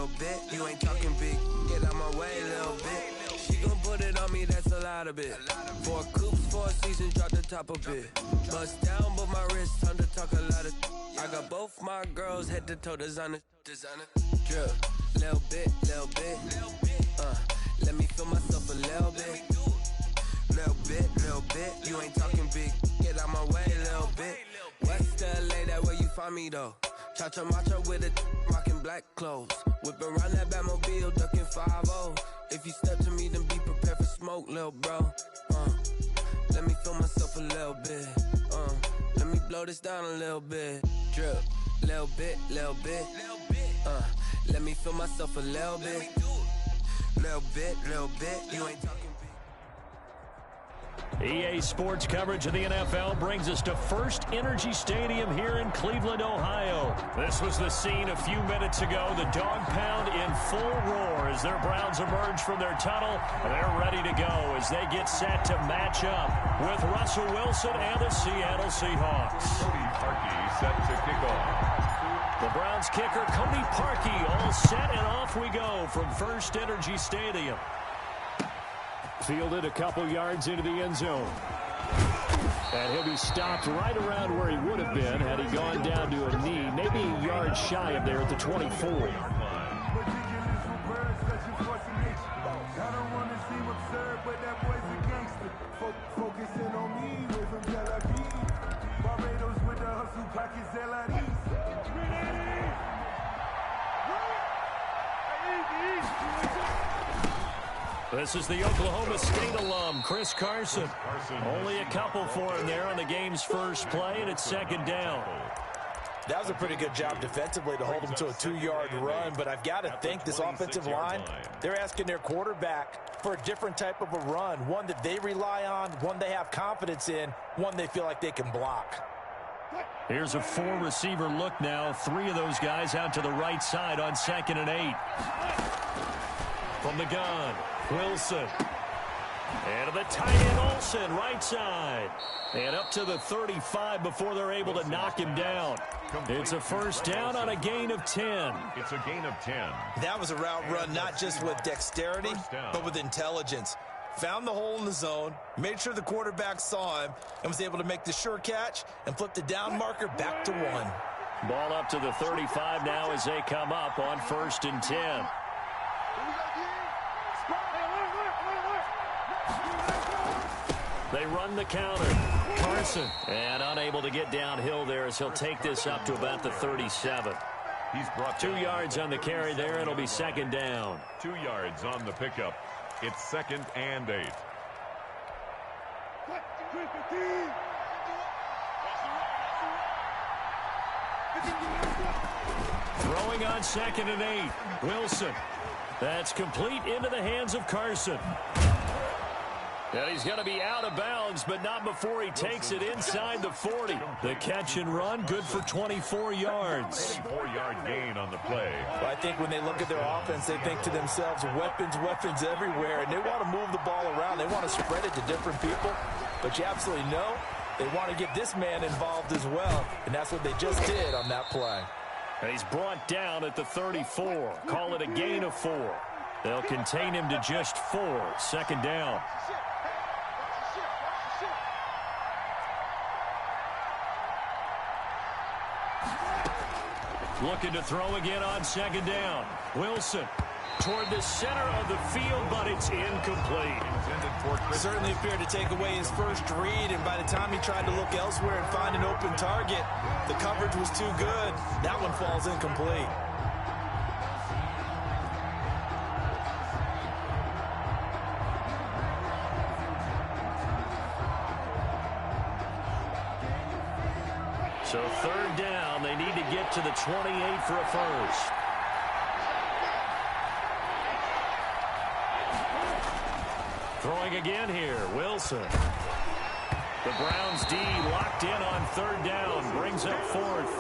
little bit. You ain't talking big, get out my way, little bit. She gon' put it on me, that's a lot of it. 4 coops, 4 seasons, drop the top a bit. Bust down, but my wrist, time to talk a lot of. I got both my girls head to toe designer. Drip, little bit, little bit. Let me feel myself a little bit. Little bit. You ain't talking big, get out my way, little bit. West LA, that where you find me though. Cha-cha matcha with it, rocking black clothes. Whip around that Batmobile, ducking 5-0. If you step to me, then be prepared for smoke, little bro. Let me feel myself a little bit. Let me blow this down a little bit. Drip, little bit, little bit. Let me feel myself a little bit. Little bit. You ain't talking. EA Sports coverage of the NFL brings us to First Energy Stadium here in Cleveland, Ohio. This was the scene a few minutes ago. The dog pound in full roar as their Browns emerge from their tunnel. They're ready to go as they get set to match up with Russell Wilson and the Seattle Seahawks. Cody Parkey set to kick off. The Browns kicker, Cody Parkey, all set, and off we go from First Energy Stadium. Fielded a couple yards into the end zone. And he'll be stopped right around where he would have been had he gone down to a knee, maybe a yard shy of there at the 24. This is the Oklahoma State alum, Chris Carson. Only a couple for him there on the game's first play, and it's second down. That was a pretty good job defensively to hold him to a 2-yard run, but I've got to think this offensive line, they're asking their quarterback for a different type of a run, one that they rely on, one they have confidence in, one they feel like they can block. Here's a 4-receiver look now. 3 of those guys out to the right side on 2nd and 8. From the gun, Wilson. And to the tight end, Olsen, right side. And up to the 35 before they're able to knock him down. It's a first down on a gain of 10. It's a gain of 10. That was a route run not just with dexterity, but with intelligence. Found the hole in the zone, made sure the quarterback saw him, and was able to make the sure catch and flip the down marker back to 1. Ball up to the 35 now as they come up on 1st and 10. They run the counter. Carson. And unable to get downhill there as he'll take this up to about the 37. He's brought 2 yards on the carry there. It'll be second down. 2 yards on the pickup. It's 2nd and 8. Throwing on 2nd and 8. Wilson. That's complete into the hands of Carson. And he's going to be out of bounds, but not before he takes it inside the 40. The catch and run, good for 24 yards. 4-yard gain on the play. Well, I think when they look at their offense, they think to themselves, weapons everywhere, and they want to move the ball around. They want to spread it to different people, but you absolutely know they want to get this man involved as well, and that's what they just did on that play. And he's brought down at the 34. Call it a gain of 4. They'll contain him to just 4. Second down. Looking to throw again on 2nd down. Wilson toward the center of the field, but it's incomplete. Certainly appeared to take away his first read, and by the time he tried to look elsewhere and find an open target, the coverage was too good. That one falls incomplete. So 3rd down, they need to get to the 28 for a first. Throwing again here, Wilson. The Browns D locked in on 3rd down, brings up 4th.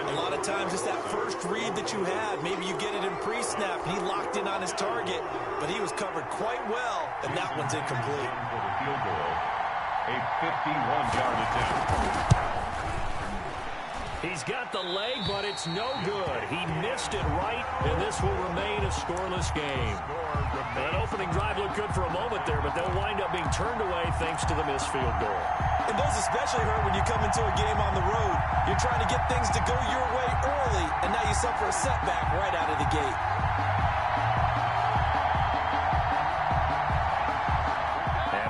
A lot of times it's that first read that you have. Maybe you get it in pre-snap, and he locked in on his target, but he was covered quite well, and that one's incomplete. For the field goal, a 51-yard attempt. He's got the leg, but it's no good. He missed it right, and this will remain a scoreless game. That opening drive looked good for a moment there, but they'll wind up being turned away thanks to the missed field goal. And those especially hurt when you come into a game on the road. You're trying to get things to go your way early, and now you suffer a setback right out of the gate.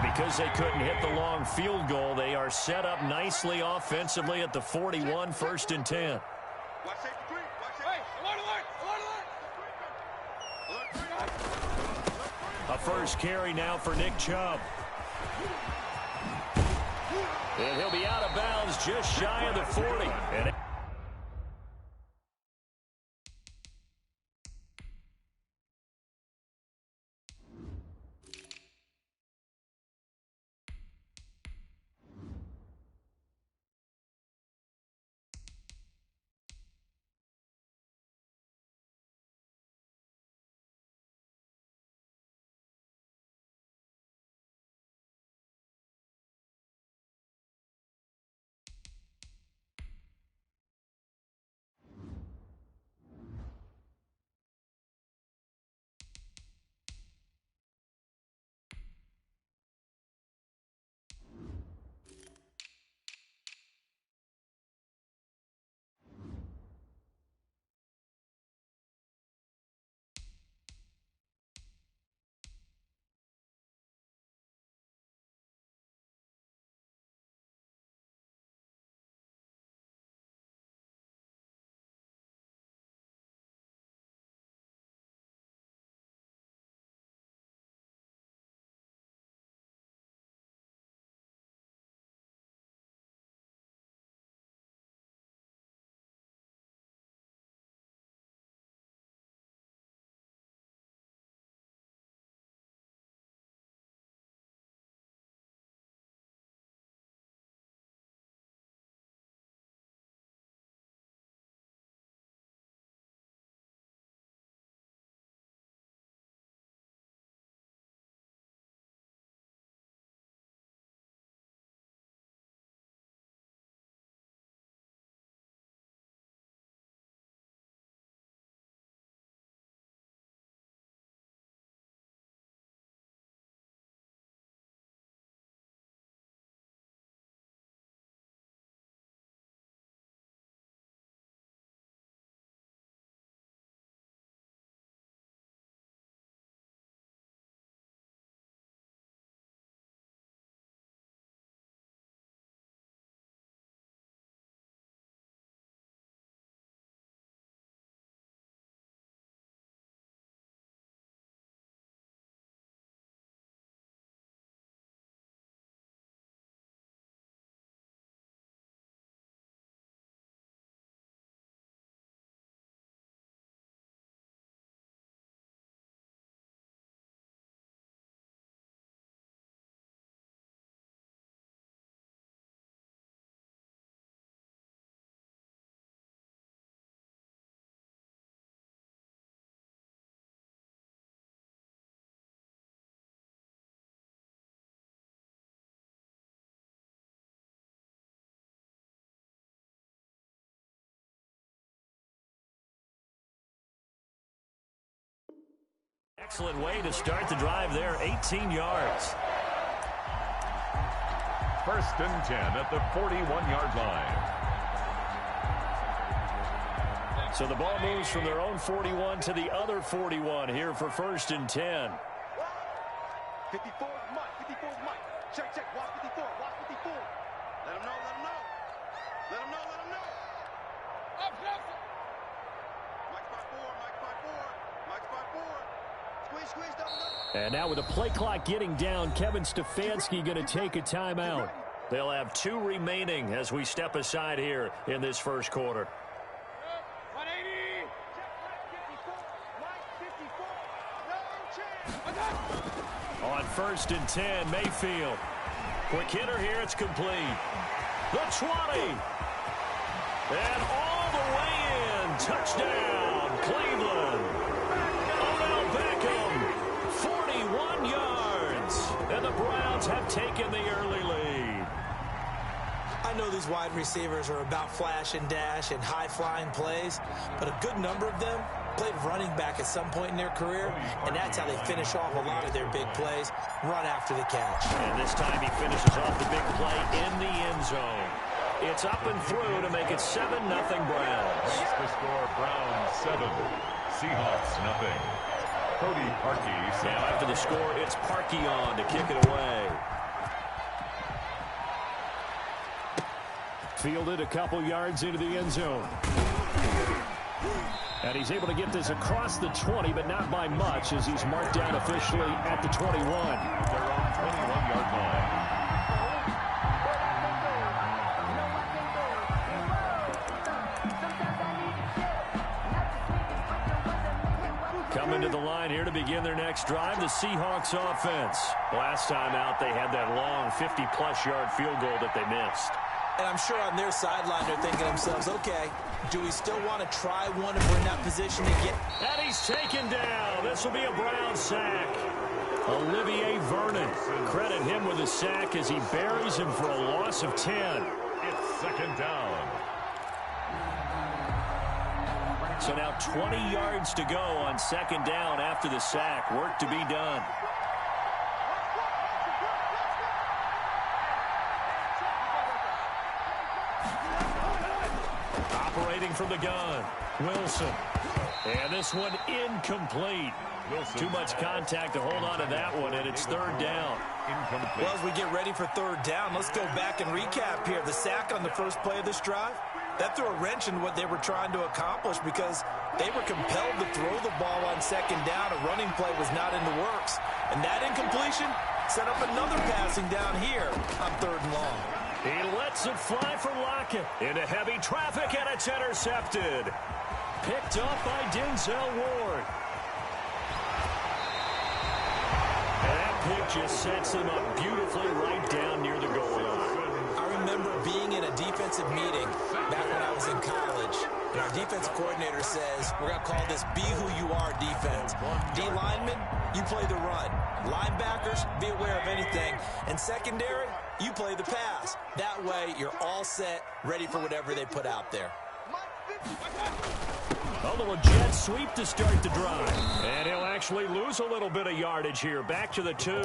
Because they couldn't hit the long field goal, they are set up nicely offensively at the 41, 1st and 10. A first carry now for Nick Chubb. And he'll be out of bounds just shy of the 40. And excellent way to start the drive there, 18 yards. 1st and 10 at the 41-yard line. So the ball moves from their own 41 to the other 41 here for 1st and 10. 54 is Mike. 54 is Mike. Check, check. Watch 54. Watch 54. Let him know. Let him know. Let him know. Let him know. Up, up. Mike's by 4. Mike's by 4. Mike's by 4. Squeeze, squeeze, double. And now with the play clock getting down, Kevin Stefanski going to take a timeout. They'll have 2 remaining as we step aside here in this first quarter. 180. Mike 54. No chance. On 1st and 10, Mayfield. Quick hitter here, it's complete. The 20. And all the way in. Touchdown, Cleveland. Odell Beckham, 41 yards. And the Browns have taken the early lead. I know these wide receivers are about flash and dash and high-flying plays, but a good number of them played running back at some point in their career, and that's how they finish off a lot of their big plays, run after the catch. And this time he finishes off the big play in the end zone. It's up and through to make it 7-0 Browns. The score, Browns 7, Seahawks 0. Cody Parkey. Now after the score, it's Parkey on to kick it away. Fielded a couple yards into the end zone. And he's able to get this across the 20, but not by much, as he's marked down officially at the 21. They're on 21-yard line. Coming to the line here to begin their next drive, the Seahawks offense. Last time out, they had that long 50-plus yard field goal that they missed. And I'm sure on their sideline they're thinking to themselves, okay, do we still want to try one if we're in that position to get... And he's taken down. This will be a Brown sack. Olivier Vernon. Credit him with a sack as he buries him for a loss of 10. It's second down. So now 20 yards to go on second down after the sack. Work to be done. Operating from the gun, Wilson. And this one incomplete. Wilson. Too much contact to hold on to that one, and it's third down. Incomplete. Well, as we get ready for third down, let's go back and recap here. The sack on the first play of this drive, that threw a wrench in what they were trying to accomplish because they were compelled to throw the ball on second down. A running play was not in the works. And that incompletion set up another passing down here on third and long. He lets it fly for Lockett into heavy traffic, and it's intercepted. Picked up by Denzel Ward. And that pick just sets him up beautifully right down near the goal line. I remember being in a defensive meeting back when I was in college, and our defensive coordinator says, we're going to call this be who you are defense. D linemen, you play the run. Linebackers, be aware of anything. And secondary, you play the pass. That way, you're all set, ready for whatever they put out there. A little jet sweep to start the drive. And he'll actually lose a little bit of yardage here. Back to the 2.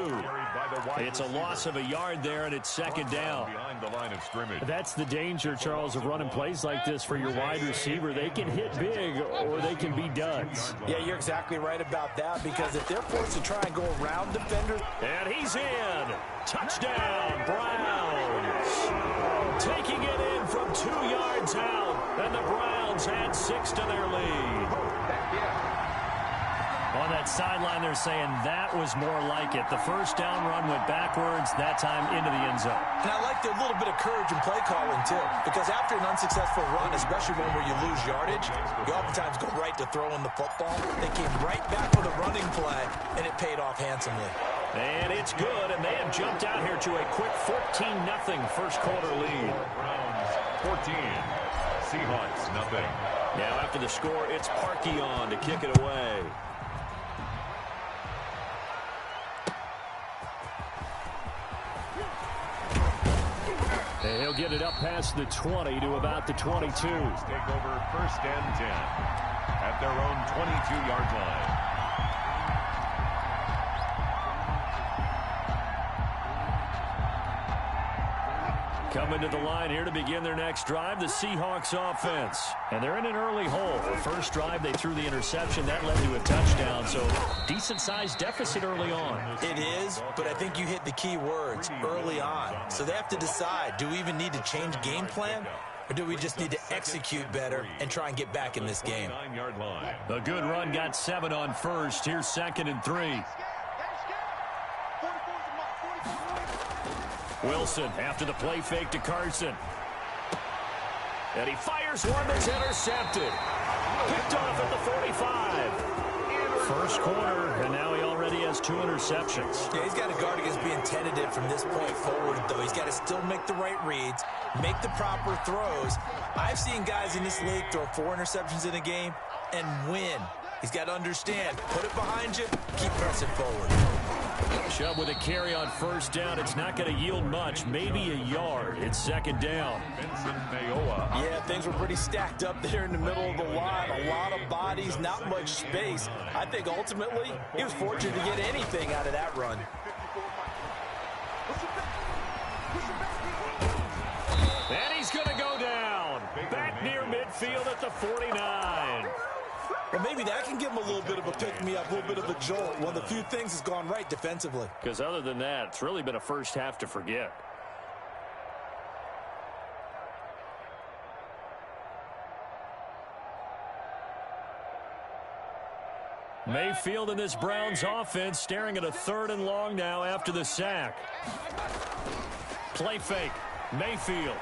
It's a loss of a yard there, and it's second down. Behind the line of scrimmage. That's the danger, Charles, of running plays like this for your wide receiver. They can hit big, or they can be duds. Yeah, you're exactly right about that, because if they're forced to try and go around defenders. And he's in. Touchdown, Browns. Taking it in from 2 yards out, and the Browns add 6 to their lead. On that sideline, they're saying that was more like it. The first down run went backwards, that time into the end zone. And I like the little bit of courage in play calling, too, because after an unsuccessful run, especially one where you lose yardage, you oftentimes go right to throwing the football. They came right back with a running play, and it paid off handsomely. And it's good, and they have jumped out here to a quick 14-0 first quarter lead. Browns 14, Seahawks 0. Now after the score, it's Parkey on to kick it away. And he'll get it up past the 20 to about the 22. Take over first and 10 at their own 22-yard line. Coming to the line here to begin their next drive, the Seahawks offense. And they're in an early hole. The first drive, they threw the interception. That led to a touchdown, so decent-sized deficit early on. It is, but I think you hit the key words, early on. So they have to decide, do we even need to change game plan? Or do we just need to execute better and try and get back in this game? A good run got 7 on first. Here's 2nd and 3. Wilson after the play fake to Carson. And he fires one that's intercepted. Picked off at the 45. First quarter, and now he already has 2 interceptions. Yeah, he's got to guard against being tentative from this point forward, though. He's got to still make the right reads, make the proper throws. I've seen guys in this league throw 4 interceptions in a game and win. He's got to understand, put it behind you, keep pressing forward. Chubb with a carry on first down. It's not going to yield much, maybe a yard. It's second down. Yeah, things were pretty stacked up there in the middle of the line. A lot of bodies, not much space. I think ultimately he was fortunate to get anything out of that run. And he's going to go down. Back near midfield at the 49. Well, maybe that can give him a little bit of a pick-me-up, a little bit of a jolt. One of the few things that's gone right defensively. Because other than that, it's really been a first half to forget. Mayfield in this Browns offense staring at a 3rd and long now after the sack. Play fake. Mayfield.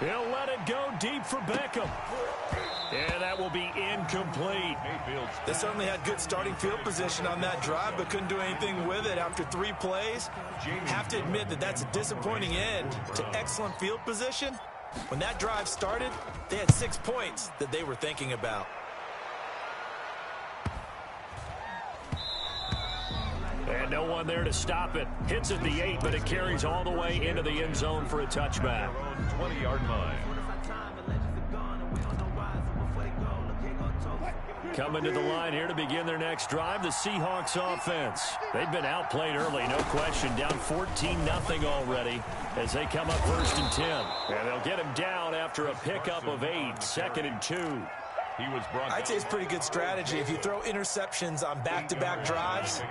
He'll let it go deep for Beckham. And that will be incomplete. They certainly had good starting field position on that drive, but couldn't do anything with it after 3 plays. Have to admit that that's a disappointing end to excellent field position. When that drive started, they had 6 points that they were thinking about. And no one there to stop it. Hits at the 8, but it carries all the way into the end zone for a touchback. 20-yard line. Coming to the line here to begin their next drive, the Seahawks offense. They've been outplayed early, no question. Down 14-0 already as they come up 1st and 10. And they'll get him down after a pickup of 8, 2nd and 2. I'd say it's pretty good strategy. If you throw interceptions on back-to-back drives,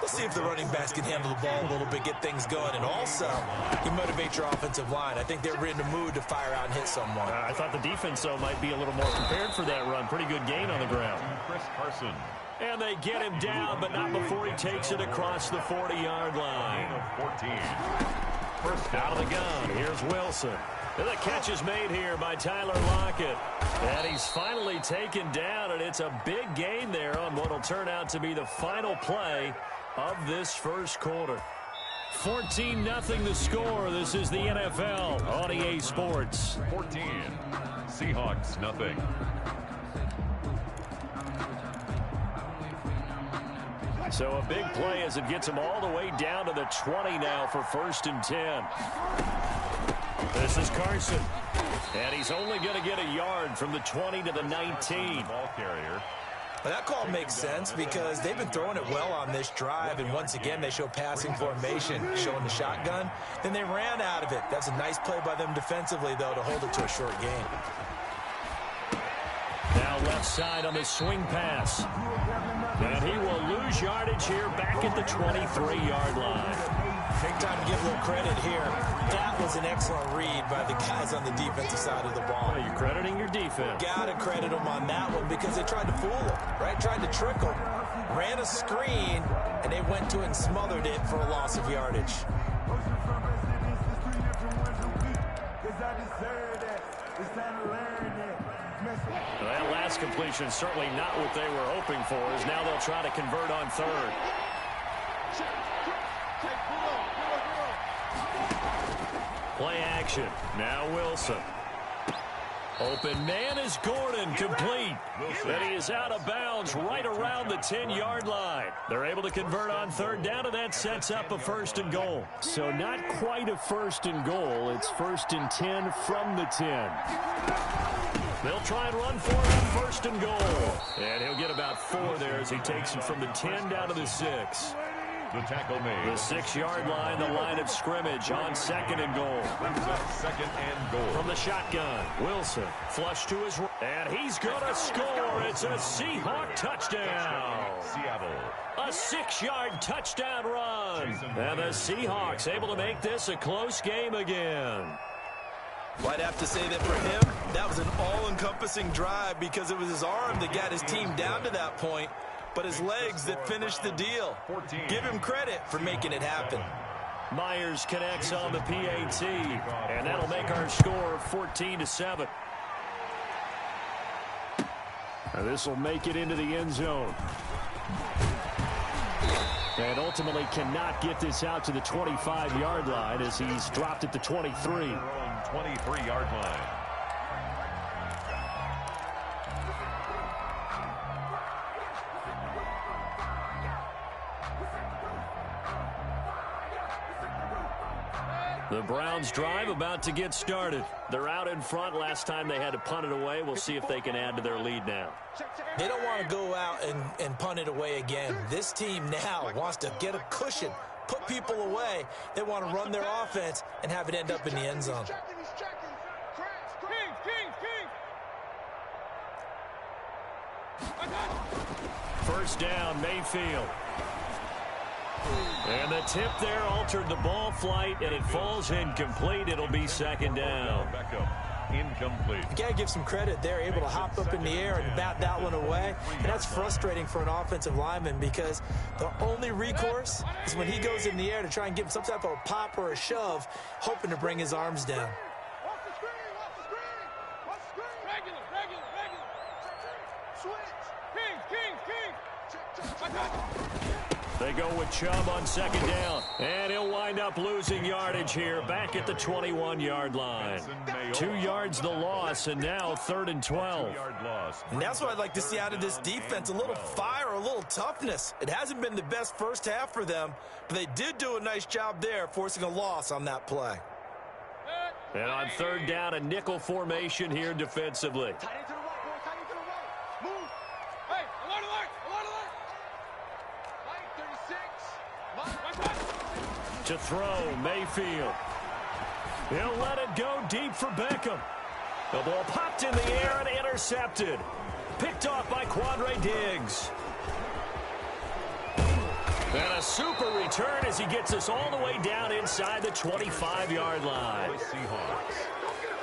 let's see if the running backs can handle the ball a little bit, get things going, and also you motivate your offensive line. I think they're in the mood to fire out and hit someone. I thought the defense, though, might be a little more prepared for that run. Pretty good gain on the ground. Chris Carson. And they get him down, but not before he takes it across the 40-yard line. 14. Out of the gun, here's Wilson. And the catch is made here by Tyler Lockett. And he's finally taken down, and it's a big gain there on what will turn out to be the final play of this first quarter. 14-0 the score. This is the NFL on EA Sports. 14. Seahawks, nothing. So a big play as it gets them all the way down to the 20 now for 1st and 10. This is Carson. And he's only going to get a yard from the 20 to the 19. Ball carrier. Well, that call makes sense because they've been throwing it well on this drive, and once again they show passing formation, showing the shotgun. Then they ran out of it. That's a nice play by them defensively, though, to hold it to a short game. Now left side on the swing pass. And he will lose yardage here back at the 23-yard line. Take time to give a little credit here. That was an excellent read by the guys on the defensive side of the ball. Well, you're crediting your defense. Got to credit them on that one because they tried to fool him, right? Tried to trick him. Ran a screen, and they went to it and smothered it for a loss of yardage. That last completion certainly not what they were hoping for, as now they'll try to convert on 3rd. Play action. Now Wilson. Open man is Gordon, complete. And he is out of bounds right around the 10-yard line. They're able to convert on 3rd down, and that sets up a 1st and goal. So not quite a 1st and goal. It's 1st and 10 from the 10. They'll try and run for it on 1st and goal. And he'll get about 4 there as he takes it from the 10 down to the 6. The tackle made. The 6-yard line, the line of scrimmage on 2nd and goal. 2nd and goal. From the shotgun, Wilson flush to his right. And he's going to score. It's a Seahawk touchdown. Seattle. A 6-yard touchdown run. And the Seahawks able to make this a close game again. Well, I'd have to say that for him, that was an all-encompassing drive because it was his arm that got his team down to that point, but his legs that finished the deal. Give him credit for making it happen. Myers connects on the PAT, and that'll make our score 14-7. And this will make it into the end zone. And ultimately cannot get this out to the 25-yard line as he's dropped at the 23. 23-yard line. The Browns drive about to get started. They're out in front. Last time they had to punt it away. We'll see if they can add to their lead now. They don't want to go out and punt it away again. This team now wants to get a cushion, put people away. They want to run their offense and have it end up in the end zone. First down, Mayfield. And the tip there altered the ball flight, and it falls incomplete. It'll be second down. Incomplete. You got to give some credit. They're able to hop up in the air and bat that one away. And that's frustrating for an offensive lineman because the only recourse is when he goes in the air to try and give some type of a pop or a shove, hoping to bring his arms down. They go with Chubb on second down. And he'll wind up losing yardage here back at the 21-yard line. 2 yards the loss, and now 3rd and 12. And that's what I'd like to see out of this defense, a little fire, a little toughness. It hasn't been the best first half for them, but they did do a nice job there, forcing a loss on that play. And on 3rd down, a nickel formation here defensively. To throw, Mayfield. He'll let it go deep for Beckham. The ball popped in the air and intercepted. Picked off by Quandre Diggs. And a super return as he gets us all the way down inside the 25-yard line.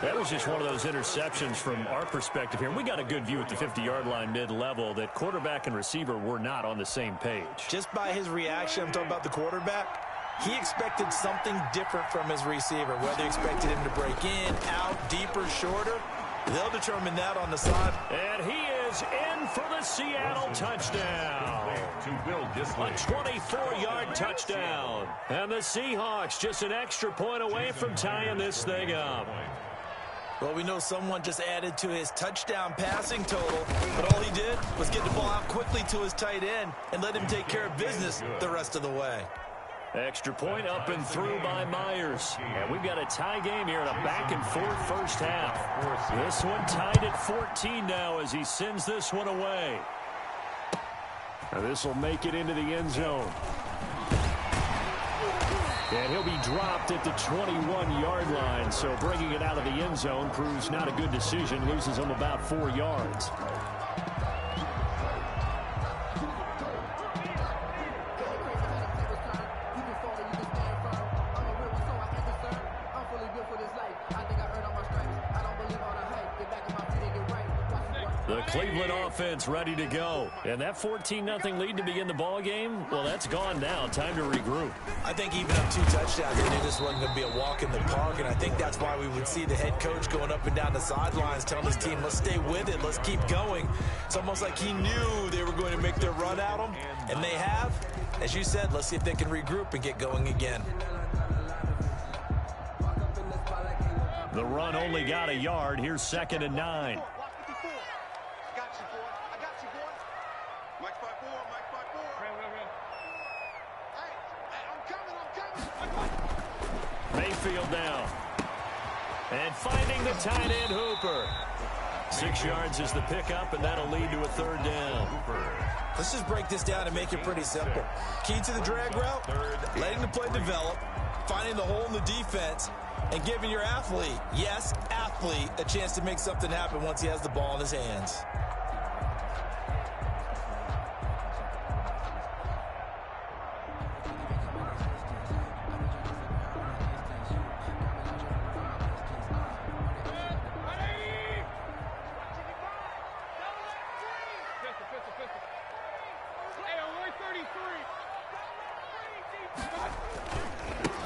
That was just one of those interceptions from our perspective here. We got a good view at the 50-yard line mid-level that quarterback and receiver were not on the same page. Just by his reaction, I'm talking about the quarterback, he expected something different from his receiver, whether he expected him to break in, out, deeper, shorter. They'll determine that on the side. And he is in for the Seattle touchdown. A 24-yard touchdown. And the Seahawks just an extra point away from tying this thing up. Well, we know someone just added to his touchdown passing total, but all he did was get the ball out quickly to his tight end and let him take care of business the rest of the way. Extra point up and through by Myers. And we've got a tie game here in a back-and-forth first half. This one tied at 14 now as he sends this one away. Now this will make it into the end zone. And he'll be dropped at the 21-yard line, so bringing it out of the end zone proves not a good decision, loses him about 4 yards. The Cleveland offense ready to go. And that 14-0 lead to begin the ball game, well, that's gone now. Time to regroup. I think even up 2 touchdowns, they knew this wasn't going to be a walk in the park, and I think that's why we would see the head coach going up and down the sidelines telling his team, let's stay with it, let's keep going. It's almost like he knew they were going to make their run at him, and they have. As you said, let's see if they can regroup and get going again. The run only got a yard. Here's 2nd and 9. Mayfield now. And finding the tight end, Hooper. 6 yards is the pickup, and that'll lead to a 3rd down. Let's just break this down and make it pretty simple. Key to the drag route, letting the play develop, finding the hole in the defense, and giving your athlete, yes, athlete, a chance to make something happen once he has the ball in his hands.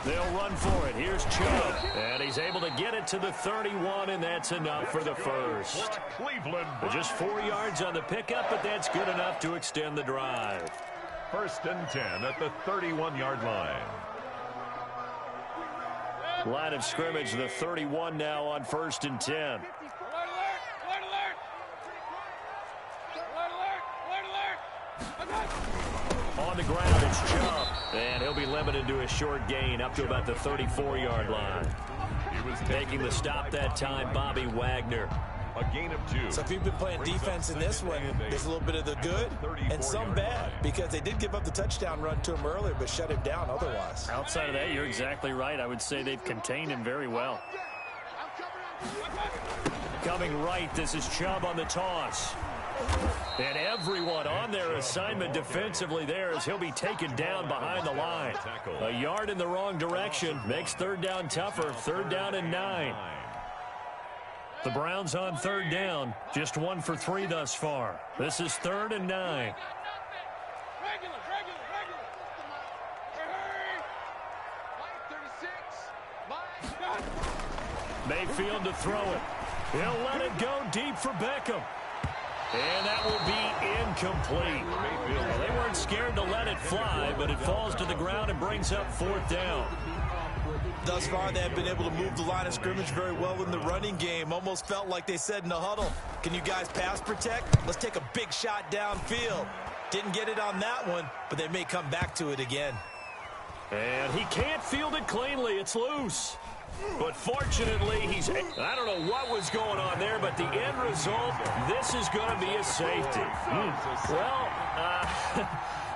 They'll run for it. Here's Chubb. And he's able to get it to the 31, and that's enough for the first. Cleveland. Just 4 yards on the pickup, but that's good enough to extend the drive. 1st and 10 at the 31-yard line. Line of scrimmage, the 31 now on 1st and 10. On the ground, it's Chubb. And he'll be limited to a short gain up to about the 34-yard line. Making the stop that time, Bobby Wagner. A gain of 2. So if you've been playing defense in this one, there's a little bit of the good and some bad, because they did give up the touchdown run to him earlier, but shut him down otherwise. Outside of that, you're exactly right. I would say they've contained him very well. Coming right, this is Chubb on the toss. And everyone on their assignment defensively there as he'll be taken down behind the line. A yard in the wrong direction makes third down tougher. 3rd down and 9. The Browns on 3rd down, just 1 for 3 thus far. This is 3rd and 9. Mayfield to throw it. He'll let it go deep for Beckham. And that will be incomplete. Well, they weren't scared to let it fly, but it falls to the ground and brings up 4th down. Thus far, they have been able to move the line of scrimmage very well in the running game. Almost felt like they said in the huddle, can you guys pass protect? Let's take a big shot downfield. Didn't get it on that one, but they may come back to it again. And he can't field it cleanly. It's loose. But fortunately, I don't know what was going on there, but the end result, this is going to be a safety. Well,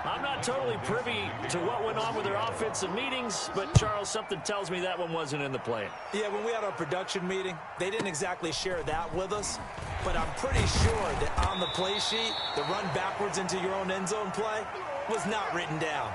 I'm not totally privy to what went on with their offensive meetings, but, Charles, something tells me that one wasn't in the plan. Yeah, when we had our production meeting, they didn't exactly share that with us, but I'm pretty sure that on the play sheet, the run backwards into your own end zone play was not written down.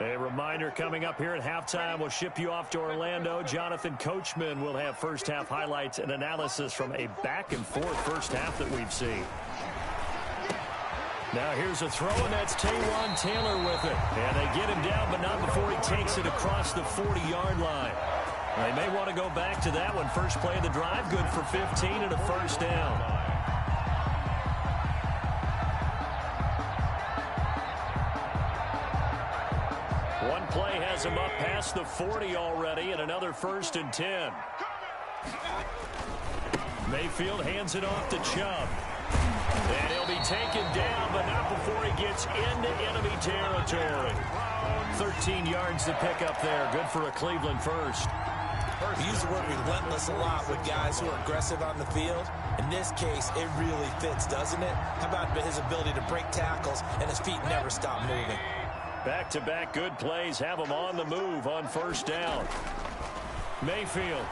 A reminder coming up here at halftime, we'll ship you off to Orlando. Jonathan Coachman will have first-half highlights and analysis from a back-and-forth first half that we've seen. Now here's a throw, and that's Taywan Taylor with it. And they get him down, but not before he takes it across the 40-yard line. They may want to go back to that one. First play of the drive, good for 15 and a first down. One play has him up past the 40 already, and another 1st and 10. Mayfield hands it off to Chubb. And he'll be taken down, but not before he gets into enemy territory. 13 yards to pick up there. Good for a Cleveland first. We use the word relentless a lot with guys who are aggressive on the field. In this case, it really fits, doesn't it? How about his ability to break tackles and his feet never stop moving? Back-to-back good plays have him on the move on first down. Mayfield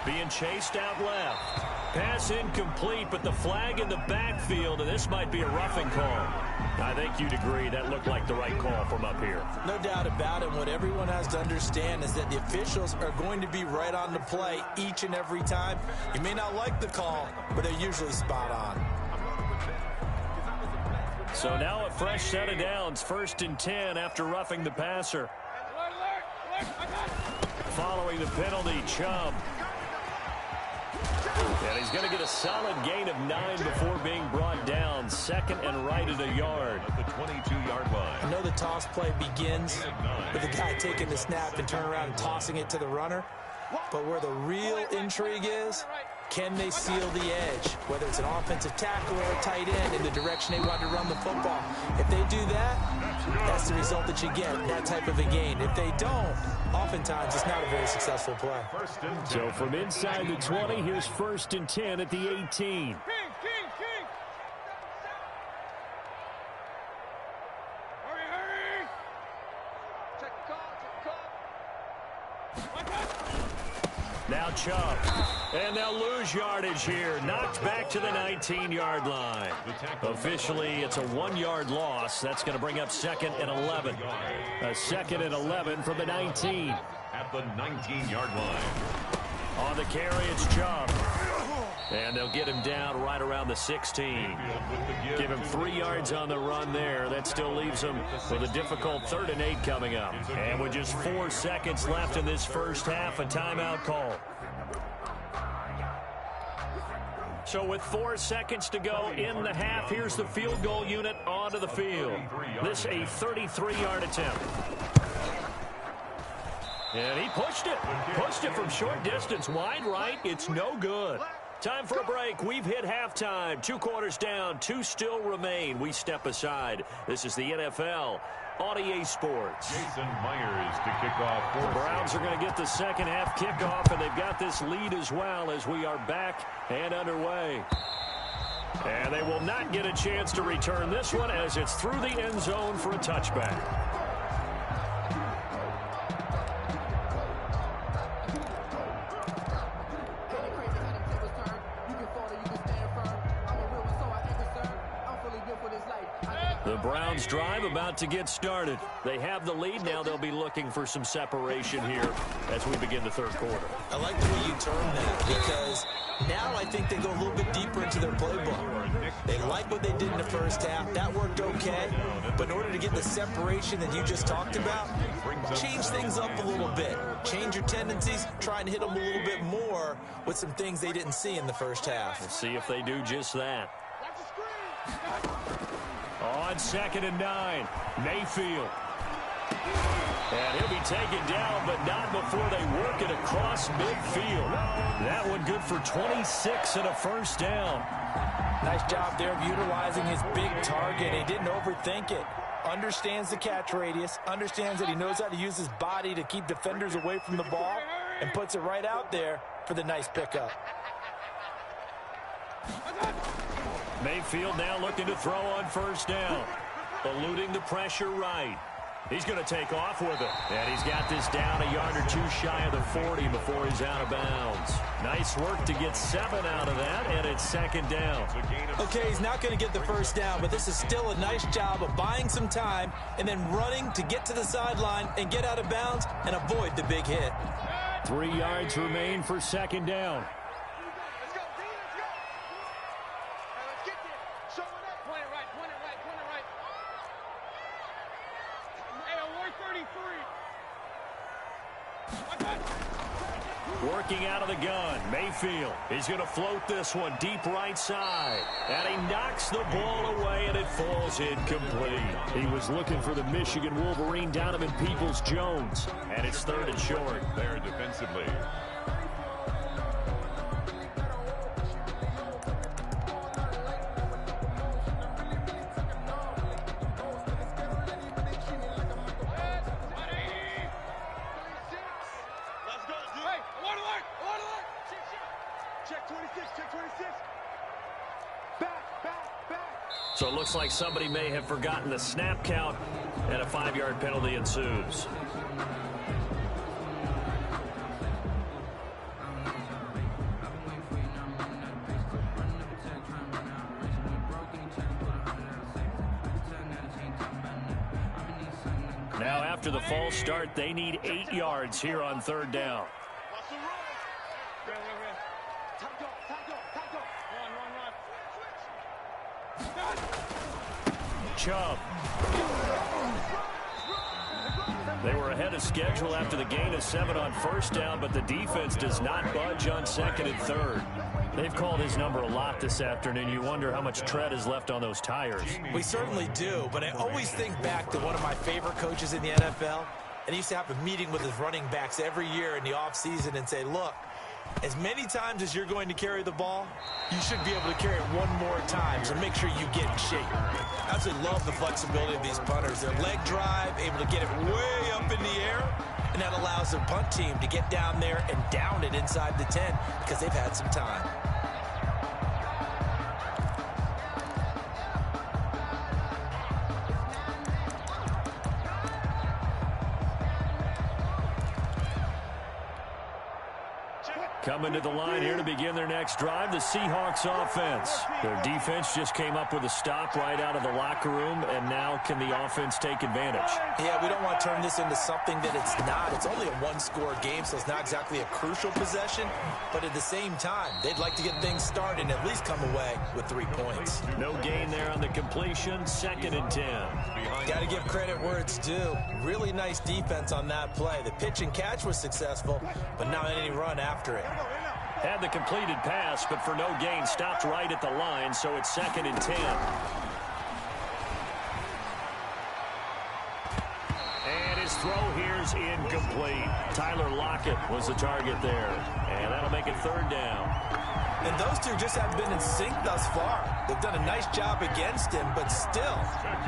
being chased out left. Pass incomplete, but the flag in the backfield, and this might be a roughing call. I think you'd agree that looked like the right call from up here. No doubt about it. What everyone has to understand is that the officials are going to be right on the play each and every time. You may not like the call, but they're usually spot on. So now a fresh set of downs, 1st and 10 after roughing the passer. Following the penalty, Chubb. And he's going to get a solid gain of 9 before being brought down. 2nd and right at a yard. At the 22-yard line. I know the toss play begins with the guy taking the snap and turn around and tossing it to the runner. But where the real intrigue is, can they seal the edge? Whether it's an offensive tackle or a tight end in the direction they want to run the football. If they do that, that's the result that you get, that type of a gain. If they don't, oftentimes it's not a very successful play. So from inside the 20, here's 1st and 10 at the 18. Now Chubb, and they'll lose yardage here. Knocked back to the 19-yard line. Officially, it's a 1-yard loss. That's going to bring up 2nd and 11. A 2nd and 11 from the 19. At the 19-yard line. On the carry, it's Chubb. And they'll get him down right around the 16. Give him 3 yards on the run there. That still leaves him with a difficult 3rd and 8 coming up. And with just 4 seconds left in this first half, a timeout call. So with 4 seconds to go in the half, here's the field goal unit onto the field. This a 33-yard attempt. And he pushed it from short distance, wide right. It's no good. Time for a break. We've hit halftime. 2 quarters down, 2 still remain. We step aside. This is the NFL on EA Sports. Jason Myers to kick off. The Browns are going to get the second half kickoff, and they've got this lead as well as we are back and underway. And they will not get a chance to return this one as it's through the end zone for a touchback. The Browns drive about to get started. They have the lead. Now they'll be looking for some separation here as we begin the third quarter. I like the way you term that because now I think they go a little bit deeper into their playbook. They like what they did in the first half. That worked okay. But in order to get the separation that you just talked about, change things up a little bit. Change your tendencies. Try and hit them a little bit more with some things they didn't see in the first half. We'll see if they do just that. On 2nd and 9, Mayfield. And he'll be taken down, but not before they work it across midfield. That one good for 26 and a first down. Nice job there of utilizing his big target. He didn't overthink it. Understands the catch radius. Understands that he knows how to use his body to keep defenders away from the ball. And puts it right out there for the nice pickup. Mayfield now looking to throw on first down. Eluding the pressure right. He's going to take off with it. And he's got this down a yard or two shy of the 40 before he's out of bounds. Nice work to get 7 out of that, and it's 2nd down. Okay, he's not going to get the first down, but this is still a nice job of buying some time and then running to get to the sideline and get out of bounds and avoid the big hit. 3 yards remain for 2nd down. Working out of the gun, Mayfield. He's going to float this one deep right side. And he knocks the ball away, and it falls incomplete. He was looking for the Michigan Wolverine, Donovan Peoples-Jones. And it's 3rd and short. There defensively. So it looks like somebody may have forgotten the snap count, and a 5-yard penalty ensues. Now after the false start, they need 8 yards here on 3rd down. Chubb. They were ahead of schedule after the gain of 7 on first down, but the defense does not budge on 2nd and 3rd. They've called his number a lot this afternoon. You wonder how much tread is left on those tires. We certainly do, but I always think back to one of my favorite coaches in the NFL, and he used to have a meeting with his running backs every year in the offseason and say, look, as many times as you're going to carry the ball, you should be able to carry it one more time, so make sure you get in shape. I absolutely love the flexibility of these punters. Their leg drive, able to get it way up in the air, and that allows the punt team to get down there and down it inside the 10 because they've had some time. Coming to the line here to begin their next drive, the Seahawks offense. Their defense just came up with a stop right out of the locker room, and now can the offense take advantage? Yeah, we don't want to turn this into something that it's not. It's only a one-score game, so it's not exactly a crucial possession. But at the same time, they'd like to get things started and at least come away with 3 points. No gain there on the completion, 2nd and 10. Got to give credit where it's due. Really nice defense on that play. The pitch and catch was successful, but not any run after it. Had the completed pass, but for no gain, stopped right at the line, so it's 2nd and 10. And his throw here's incomplete. Tyler Lockett was the target there. And that'll make it third down. And those two just haven't been in sync thus far. They've done a nice job against him, but still,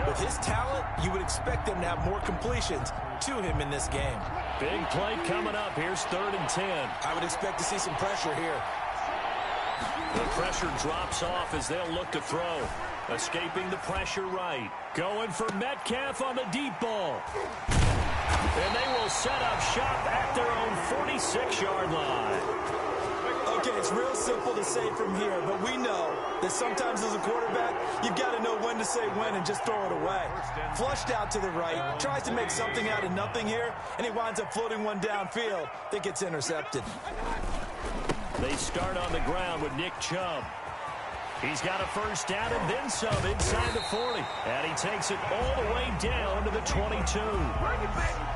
with his talent, you would expect them to have more completions to him in this game. Big play coming up. Here's 3rd and 10. I would expect to see some pressure here. The pressure drops off as they'll look to throw. Escaping the pressure right. Going for Metcalf on the deep ball. And they will set up shop at their own 46-yard line. Okay, it's real simple to say from here, but we know that sometimes as a quarterback, you've got to know when to say when and just throw it away. Flushed out to the right, tries to make something out of nothing here, and he winds up floating one downfield that gets intercepted. They start on the ground with Nick Chubb. He's got a first down and then some inside the 40. And he takes it all the way down to the 22.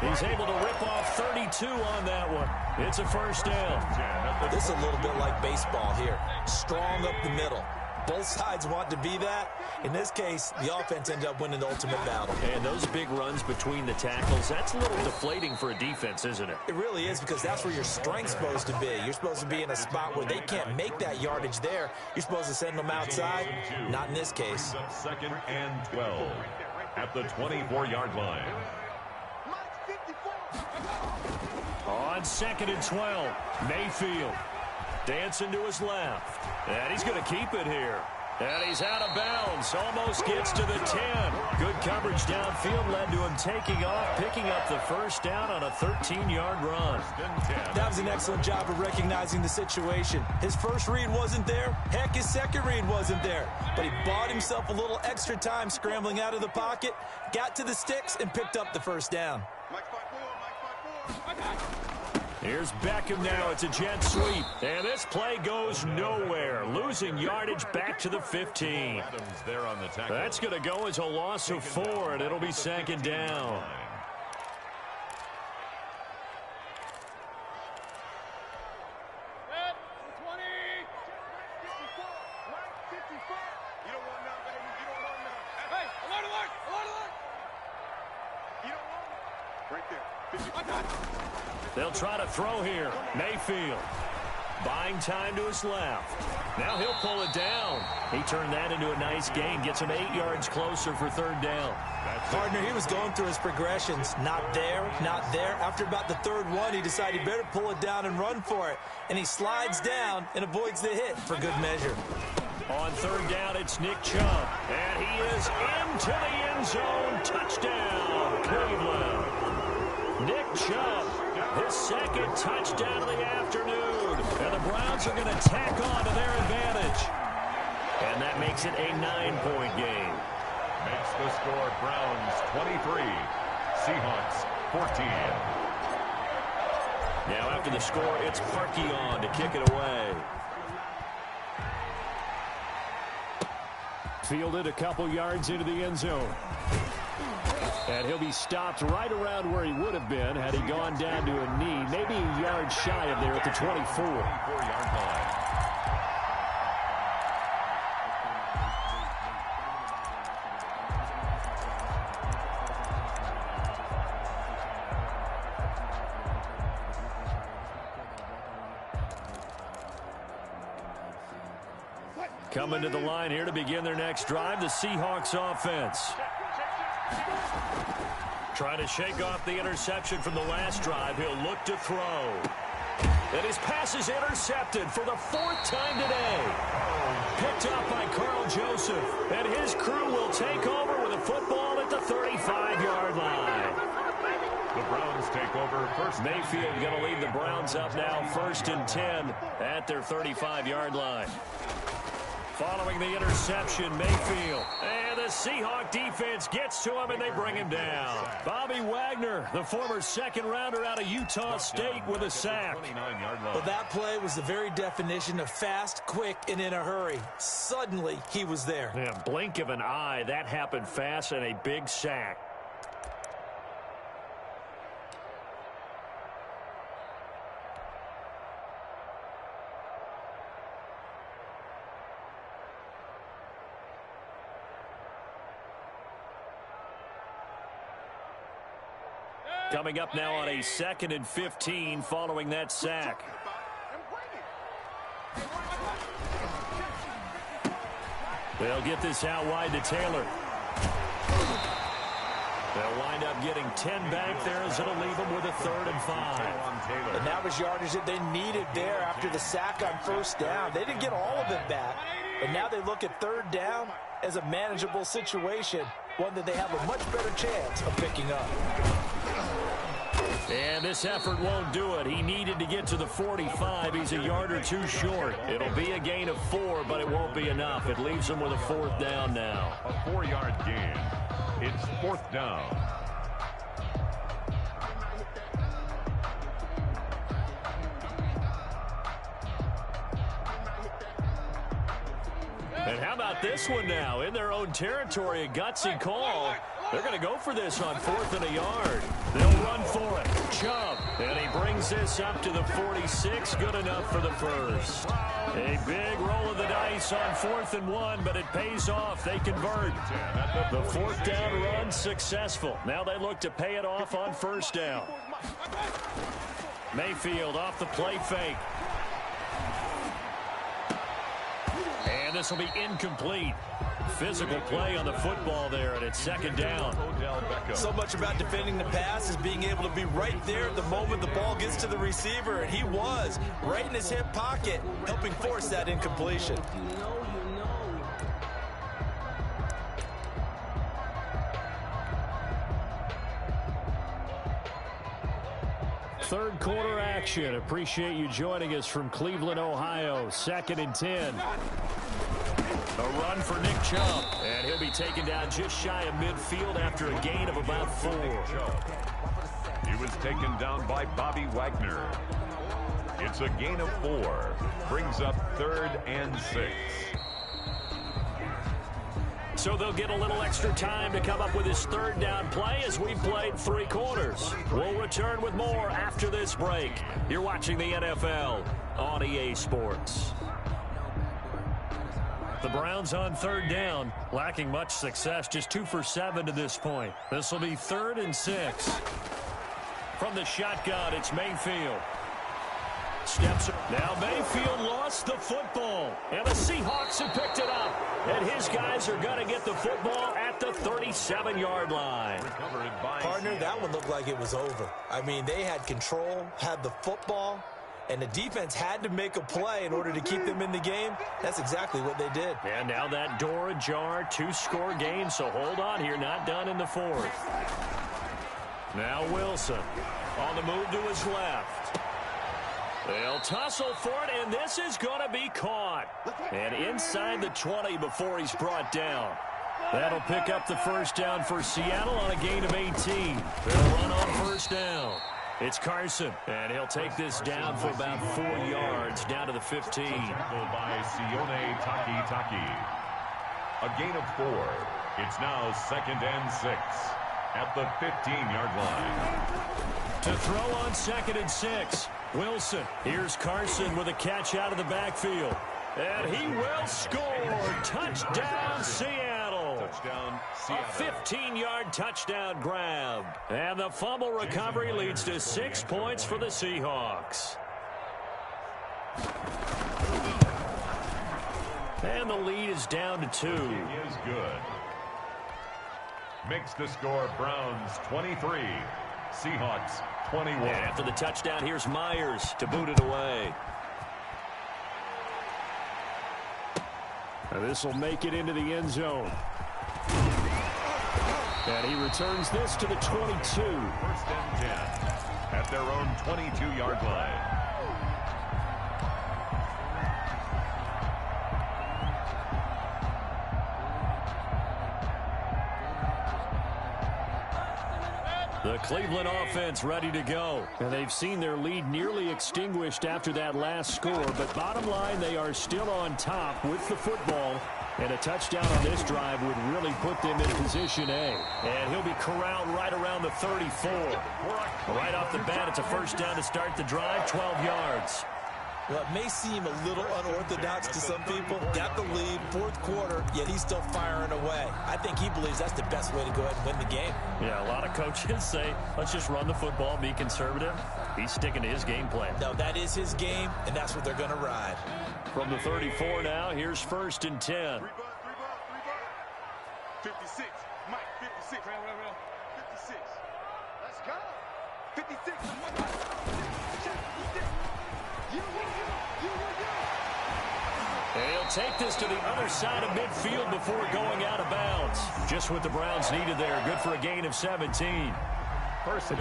He's able to rip off 32 on that one. It's a first down. This is a little bit like baseball here. Strong up the middle. Both sides want to be that. In this case, the offense ended up winning the ultimate battle. And those big runs between the tackles, that's a little deflating for a defense, isn't it? It really is, because that's where your strength's supposed to be. You're supposed to be in a spot where they can't make that yardage there. You're supposed to send them outside. Not in this case. 2nd and 12 at the 24-yard line. On 2nd and 12, Mayfield dancing to his left. And he's going to keep it here. And he's out of bounds. Almost gets to the 10. Good coverage downfield led to him taking off, picking up the first down on a 13-yard run. That was an excellent job of recognizing the situation. His first read wasn't there. Heck, his second read wasn't there. But he bought himself a little extra time scrambling out of the pocket, got to the sticks, and picked up the first down. Here's Beckham now. It's a jet sweep. And this play goes nowhere. Losing yardage back to the 15. That's going to go as a loss of 4, and it'll be 2nd down. They'll try to throw here. Mayfield buying time to his left. Now he'll pull it down. He turned that into a nice gain. Gets him 8 yards closer for 3rd down. Partner, he was going through his progressions. Not there, not there. After about the 3rd one, he decided he better pull it down and run for it. And he slides down and avoids the hit for good measure. On 3rd down, it's Nick Chubb. And he is into the end zone. Touchdown, Cleveland. Nick Chubb, his 2nd touchdown of the afternoon. And the Browns are going to tack on to their advantage. And that makes it a 9-point game. Makes the score Browns 23, Seahawks 14. Now after the score, it's Parkey on to kick it away. Fielded a couple yards into the end zone. And he'll be stopped right around where he would have been had he gone down to a knee, maybe a yard shy of there at the 24-yard line. Coming to the line here to begin their next drive, the Seahawks offense. Trying to shake off the interception from the last drive. He'll look to throw. And his pass is intercepted for the 4th time today. Picked up by Carl Joseph. And his crew will take over with a football at the 35-yard line. The Browns take over first. Mayfield going to lead the Browns up now 1st and 10 at their 35-yard line. Following the interception, Mayfield. And the Seahawk defense gets to him, and they bring him down. Bobby Wagner, the former 2nd-rounder out of Utah State, with a sack. Well, that play was the very definition of fast, quick, and in a hurry. Suddenly, he was there. Yeah, blink of an eye. That happened fast, and a big sack. Coming up now on a 2nd and 15 following that sack. They'll get this out wide to Taylor. They'll wind up getting 10 back there as it'll leave them with a 3rd and 5. And that was yardage that they needed there after the sack on 1st down. They didn't get all of it back. And now they look at 3rd down as a manageable situation, one that they have a much better chance of picking up. And this effort won't do it. He needed to get to the 45. He's a yard or 2 short. It'll be a gain of 4, but it won't be enough. It leaves him with a 4th down now. A 4-yard gain. It's 4th down. And how about this one now? In their own territory, a gutsy call. They're going to go for this on 4th and a yard. They'll run for it. Chubb. And he brings this up to the 46. Good enough for the first. A big roll of the dice on 4th and 1, but it pays off. They convert. The 4th down run successful. Now they look to pay it off on 1st down. Mayfield off the play fake. And this will be incomplete. Physical play on the football there, and it's 2nd down. So much about defending the pass is being able to be right there at the moment the ball gets to the receiver, and he was right in his hip pocket, helping force that incompletion. Third quarter action. Appreciate you joining us from Cleveland, Ohio. 2nd and 10. A run for Nick Chubb, and he'll be taken down just shy of midfield after a gain of about 4. He was taken down by Bobby Wagner. It's a gain of 4. Brings up 3rd and 6. So they'll get a little extra time to come up with his 3rd down play as we've played 3 quarters. We'll return with more after this break. You're watching the NFL on EA Sports. The Browns on 3rd down, lacking much success, just 2 for 7 to this point. This will be 3rd and 6. From the shotgun, it's Mayfield. Steps. Now Mayfield lost the football, and the Seahawks have picked it up. And his guys are going to get the football at the 37-yard line. Partner, that one looked like it was over. I mean, they had control, had the football, and the defense had to make a play in order to keep them in the game. That's exactly what they did. And now that door ajar, 2-score game, so hold on here, not done in the 4th. Now Wilson on the move to his left. They'll tussle for it, and this is going to be caught. And inside the 20 before he's brought down. That'll pick up the 1st down for Seattle on a gain of 18. They'll run on 1st down. It's Carson, and he'll take this down for about 4 yards, down to the 15. By Sione Taki. A gain of 4. It's now 2nd and 6 at the 15-yard line. To throw on 2nd and 6, Wilson. Here's Carson with a catch out of the backfield. And he will score. Touchdown, Seattle. Touchdown, Seattle. A 15-yard touchdown grab. And the fumble recovery leads to 6 points for the Seahawks. And the lead is down to 2. It is good. Makes the score Browns 23. Seahawks 21. And after the touchdown, here's Myers to boot it away. And this will make it into the end zone. And he returns this to the 22. 1st and 10 at their own 22-yard line. The Cleveland offense ready to go. And they've seen their lead nearly extinguished after that last score. But bottom line, they are still on top with the football. And a touchdown on this drive would really put them in position A. And he'll be corralled right around the 34. Right off the bat, it's a 1st down to start the drive, 12 yards. Well, it may seem a little unorthodox to some people. Got the lead, fourth quarter, yet he's still firing away. I think he believes that's the best way to go ahead and win the game. Yeah, a lot of coaches say, let's just run the football, be conservative. He's sticking to his game plan. No, that is his game, and that's what they're going to ride. From the 34 now, here's 1st and 10. 56. Mike, 56. 56. Let's go. 56. He'll take this to the other side of midfield before going out of bounds. Just what the Browns needed there. Good for a gain of 17.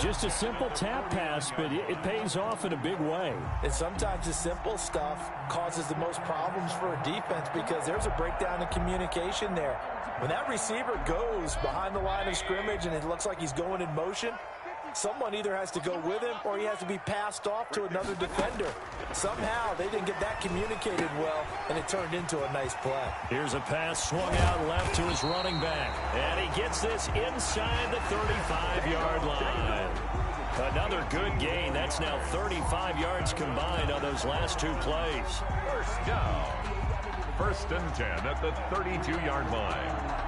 Just a simple tap pass, but it pays off in a big way. And sometimes the simple stuff causes the most problems for a defense because there's a breakdown in communication there. When that receiver goes behind the line of scrimmage and it looks like he's going in motion, someone either has to go with him or he has to be passed off to another defender. Somehow they didn't get that communicated well, and it turned into a nice play. Here's a pass swung out left to his running back. And he gets this inside the 35-yard line. Another good gain. That's now 35 yards combined on those last 2 plays. First down. 1st and 10 at the 32-yard line.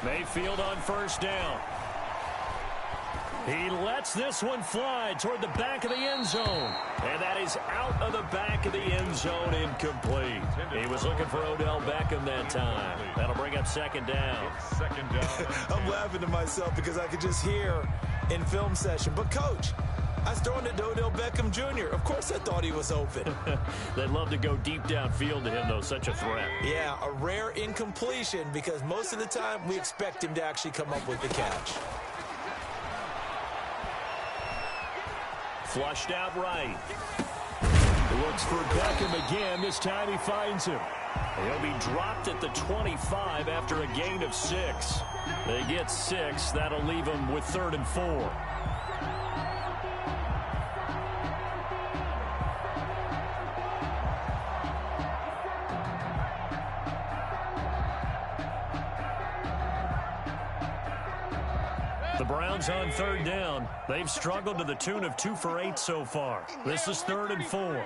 Mayfield on 1st down. He lets this one fly toward the back of the end zone. And that is out of the back of the end zone, incomplete. He was looking for Odell Beckham that time. That'll bring up 2nd down. I'm laughing to myself because I could just hear in film session, but Coach, I was throwing it to Odell Beckham Jr. Of course I thought he was open. They'd love to go deep downfield to him, though. Such a threat. Yeah, a rare incompletion because most of the time we expect him to actually come up with the catch. Flushed out right. Looks for Beckham again. This time he finds him. He'll be dropped at the 25 after a gain of 6. They get 6. That'll leave him with 3rd and 4. The Browns on 3rd down. They've struggled to the tune of 2 for 8 so far. This is 3rd and 4.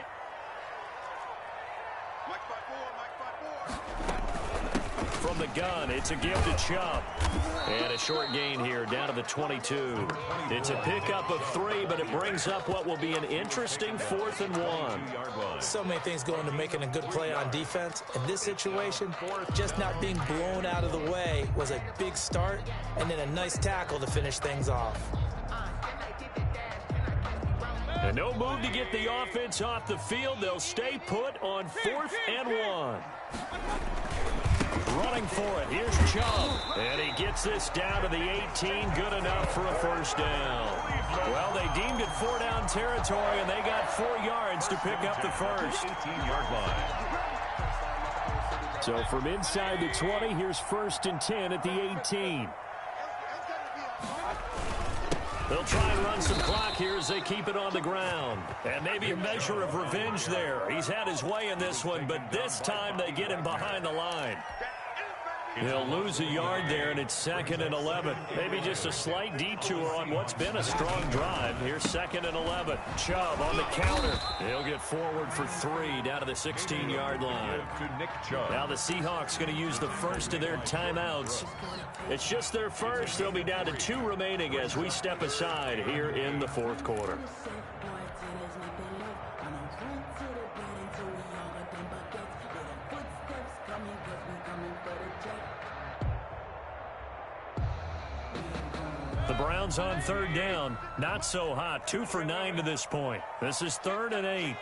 From the gun, it's a give to Chubb. And a short gain here down to the 22. It's a pickup of 3, but it brings up what will be an interesting 4th and 1. So many things go into making a good play on defense. In this situation, just not being blown out of the way was a big start, and then a nice tackle to finish things off. And no move to get the offense off the field. They'll stay put on 4th and 1. Running for it. Here's Chubb. And he gets this down to the 18. Good enough for a 1st down. Well, they deemed it 4-down territory, and they got 4 yards to pick up the 1st. 18-yard line. So from inside the 20, here's 1st and 10 at the 18. They'll try and run some clock here as they keep it on the ground. And maybe a measure of revenge there. He's had his way in this one, but this time they get him behind the line. He'll lose a yard there, and it's 2nd and 11. Maybe just a slight detour on what's been a strong drive. Here's 2nd and 11. Chubb on the counter. He'll get forward for 3 down to the 16-yard line. Now the Seahawks going to use the first of their timeouts. It's just their first. They'll be down to 2 remaining as we step aside here in the 4th quarter. The Browns on 3rd down. Not so hot. 2 for 9 to this point. This is 3rd and 8.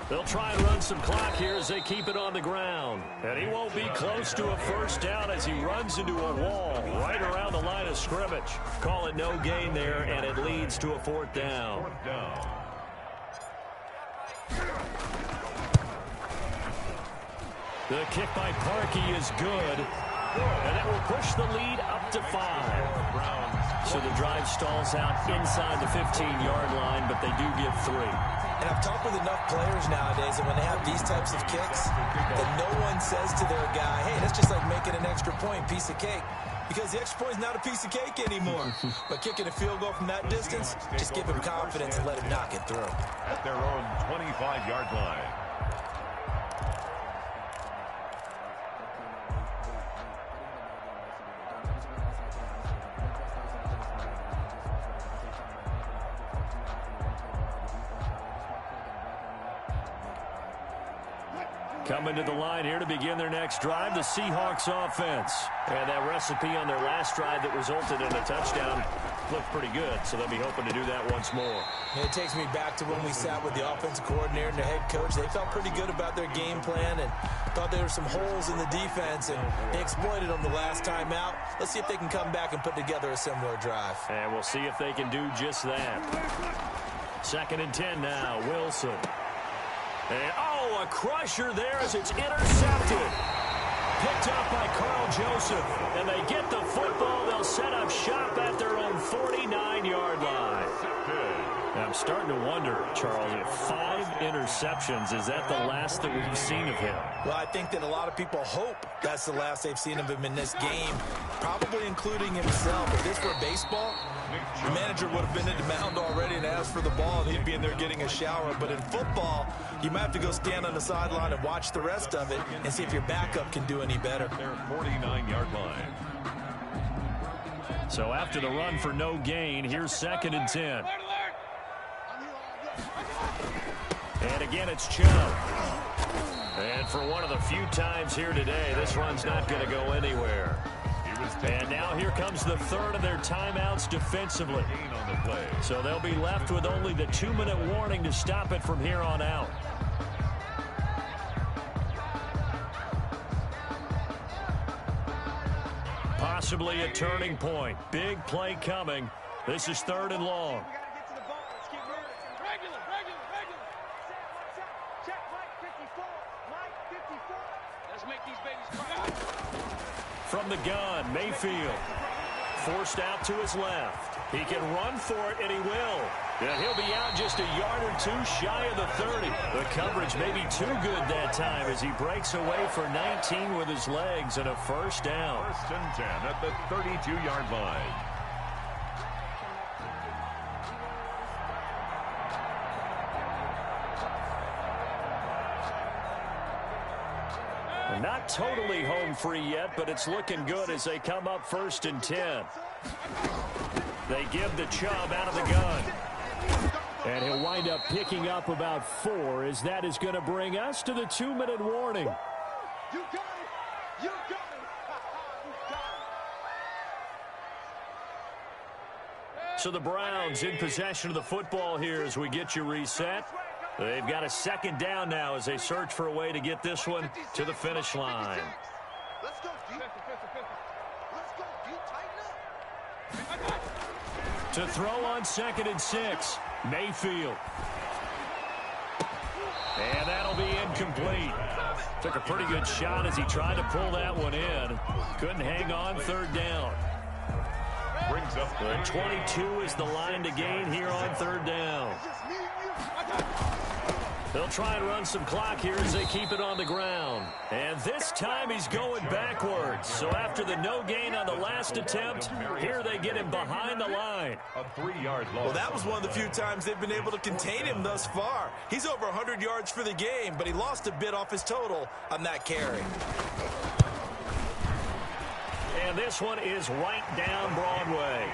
They'll try and run some clock here as they keep it on the ground. And he won't be close to a 1st down as he runs into a wall right around the line of scrimmage. Call it no gain there, and it leads to a 4th down. The kick by Parkey is good. And that will push the lead up first at 5. So the drive stalls out inside the 15-yard line, but they do get 3. And I've talked with enough players nowadays that when they have these types of kicks, that no one says to their guy, hey, that's just like making an extra point, piece of cake. Because the extra point is not a piece of cake anymore. But kicking a field goal from that distance, just give him confidence and let him knock it through. At their own 25-yard line. Coming to the line here to begin their next drive, the Seahawks offense. And that recipe on their last drive that resulted in a touchdown looked pretty good, so they'll be hoping to do that once more. It takes me back to when we sat with the offensive coordinator and the head coach. They felt pretty good about their game plan and thought there were some holes in the defense, and they exploited them the last time out. Let's see if they can come back and put together a similar drive. And we'll see if they can do just that. 2nd and 10 now, Wilson. And, a crusher there as it's intercepted. Picked up by Carl Joseph. And they get the football. They'll set up shop at their own 49-yard line. I'm starting to wonder, Charles, if 5 interceptions, is that the last that we've seen of him? Well, I think that a lot of people hope that's the last they've seen of him in this game, probably including himself. If this were baseball, the manager would have been in the mound already and asked for the ball, and he'd be in there getting a shower. But in football, you might have to go stand on the sideline and watch the rest of it and see if your backup can do any better. Their 49-yard line. So after the run for no gain, here's 2nd and 10. And again, it's Chubb. And for one of the few times here today, this run's not going to go anywhere. And now here comes the 3rd of their timeouts defensively. So they'll be left with only the 2-minute warning to stop it from here on out. Possibly a turning point. Big play coming. This is 3rd and long. From the gun, Mayfield. Forced out to his left. He can run for it, and he will. And he'll be out just a yard or 2 shy of the 30. The coverage may be too good that time as he breaks away for 19 with his legs and a first down. 1st and 10 at the 32-yard line. Not totally home free yet, but it's looking good as they come up 1st and 10. They give the Chubb out of the gun. And he'll wind up picking up about 4 as that is going to bring us to the 2-minute warning. You got it! You got it! You got it! So the Browns in possession of the football here as we get you reset. They've got a 2nd down now as they search for a way to get this one to the finish line. Let's go, D. Let's go, D. Tighten up. To throw on 2nd and 6, Mayfield. And that'll be incomplete. Took a pretty good shot as he tried to pull that one in. Couldn't hang on 3rd down. Brings up the 22 is the line to gain here on 3rd down. They'll try and run some clock here as they keep it on the ground. And this time he's going backwards. So after the no gain on the last attempt, here they get him behind the line. a 3-yard loss. Well, that was one of the few times they've been able to contain him thus far. He's over 100 yards for the game, but he lost a bit off his total on that carry. And this one is right down Broadway.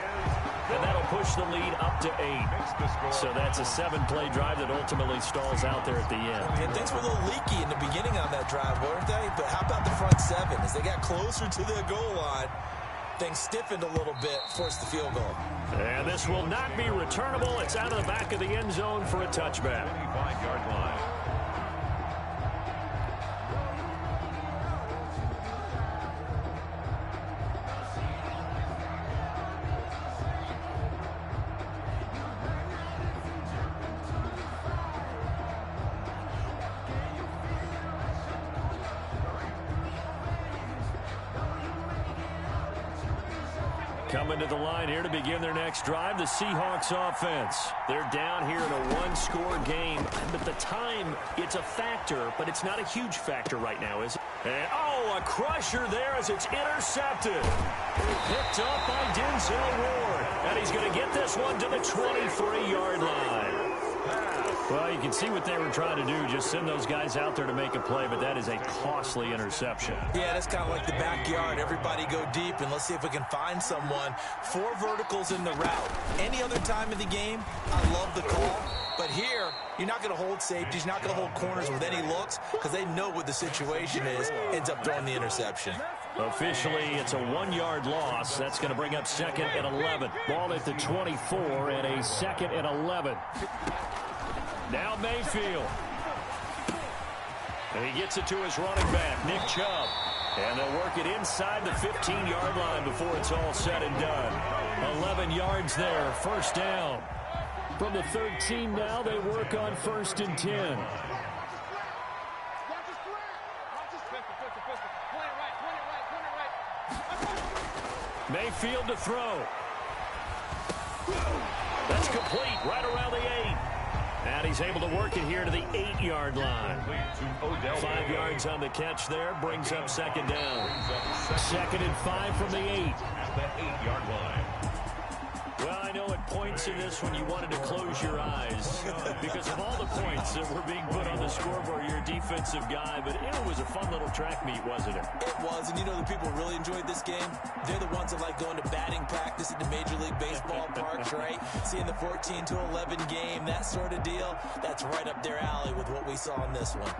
And that'll push the lead up to 8. So that's a 7-play drive that ultimately stalls out there at the end. And things were a little leaky in the beginning on that drive, weren't they? But how about the front 7? As they got closer to the goal line, things stiffened a little bit, forced the field goal. And this will not be returnable. It's out of the back of the end zone for a touchback. 25-yard line. Coming to the line here to begin their next drive, the Seahawks offense. They're down here in a one-score game. But the time, it's a factor, but it's not a huge factor right now, is it? And, oh, a crusher there as it's intercepted. Picked up by Denzel Ward. And he's going to get this one to the 23-yard line. Well, you can see what they were trying to do, just send those guys out there to make a play, but that is a costly interception. Yeah, that's kind of like the backyard. Everybody go deep, and let's see if we can find someone. 4 verticals in the route. Any other time of the game, I love the call. But here, you're not going to hold safeties, you're not going to hold corners with any looks because they know what the situation is, ends up throwing the interception. Officially, it's a 1-yard loss. That's going to bring up 2nd and 11. Ball at the 24 and a 2nd and 11. Now Mayfield. And he gets it to his running back, Nick Chubb. And they'll work it inside the 15-yard line before it's all said and done. 11 yards there, first down. From the 13 now, they work on 1st and 10. Mayfield to throw. That's complete right around the 8. And he's able to work it here to the 8-yard line. 5 yards on the catch there, brings up 2nd down. 2nd and 5 from the 8. At the 8-yard line. Well, I know at points in this when you wanted to close your eyes because of all the points that were being put on the scoreboard. You're a defensive guy, but it was a fun little track meet, wasn't it? It was, and you know the people who really enjoyed this game? They're the ones that like going to batting practice at the Major League Baseball parks, right? Seeing the 14-11 game, that sort of deal, that's right up their alley with what we saw in this one.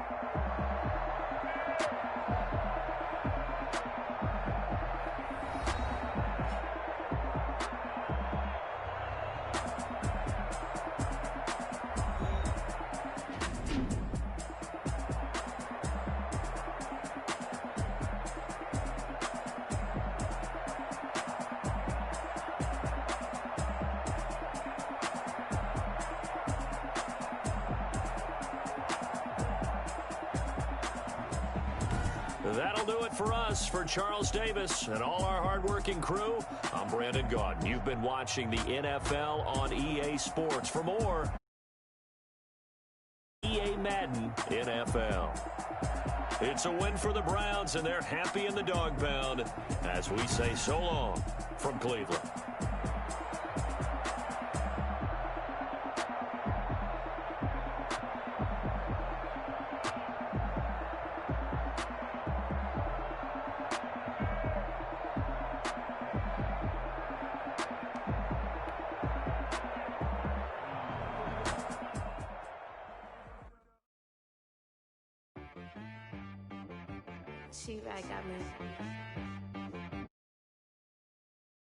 That'll do it for us. For Charles Davis and all our hardworking crew, I'm Brandon Gaudin. You've been watching the NFL on EA Sports. For more, EA Madden NFL. It's a win for the Browns, and they're happy in the dog pound as we say so long from Cleveland. She right got me.